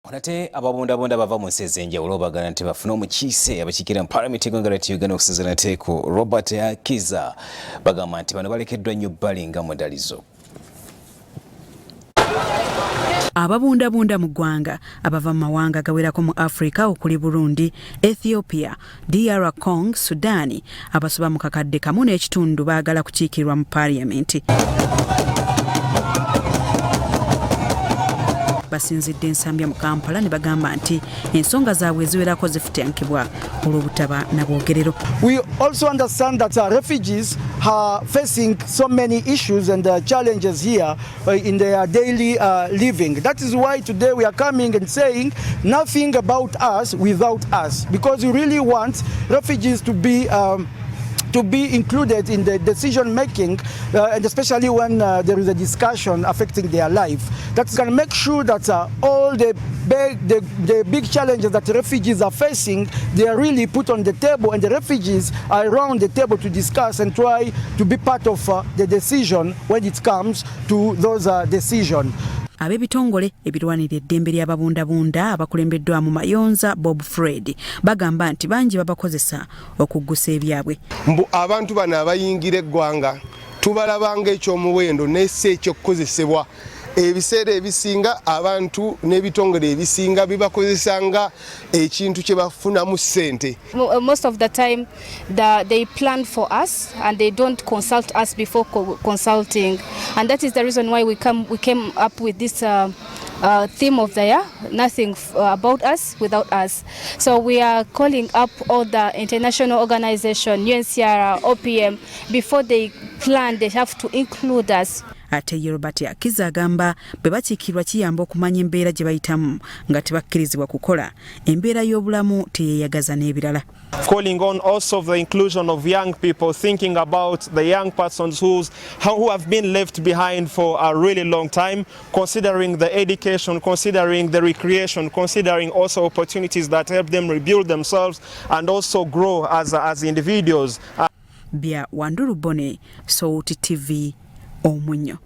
Onate ababundabunda bava mu nsi ez'enjawulo baagala nti bafune omukiise abakiikirira mu Paalamenti y'eggwanga lyattu Uganda okusinziira nteeko Robert Akiza bagamba nti bano balekeddwa nnyo bbali nga mudalizo. Ababundabunda mu ggwanga abava mu mawanga gawerako mu Africa okuli Burundi, Ethiopia, DR Congo, Sudan abasoba mu kakadde kamu n'ekitundu baagala kukiikirirwa mu Paalamenti. Basinzidde ensambya mu Kampala ne bagamba nti ensonga zaabwe eziwerako zifutankibwa olw'obutaba na bwogerero. We also understand that refugees are facing so many issues and challenges here in their daily living. That is why today we are coming and saying nothing about us without us, because we really want refugees to be included in the decision making, and especially when there is a discussion affecting their life. That's going to make sure that all the big challenges that refugees are facing, they are really put on the table, and the refugees are around the table to discuss and try to be part of the decision when it comes to those decisions. Ab'ebitongole ebirwanira eddembe ly'ababundabunda abakulembeddwamu Mayonza Bob Fred bagamba nti bangi babakozesa okuggusa ebyabwe. Mbu abantu bano abayingira eggwanga tubalabanga ekyomuwendo n'esse ekyokukozesebwa. Ebiseera ebisinga abantu n'ebitongole ebisinga bibakozesanga ekintu kye bafunamu ssente. Most of the time they plan for us and they don't consult us before consulting, and that is the reason why we came up with this theme of the year, nothing about us without us. So we are calling up all the international organizations, UNHCR, OPM, before they plan they have to include us. Ate Robert Akiza agamba bwe bakiikirwa kiyamba okumanya embeera gye bayitamu nga tebakkirizibwa kukola embeera y'obulamu teyeeyagaza n'ebirala. Calling on also the inclusion of young people, thinking about the young persons who have been left behind for a really long time, considering the education, considering the recreation, considering also opportunities that help them rebuild themselves and also grow as individuals. Bya Wanduru Bone, Sauti TV, Omunyo.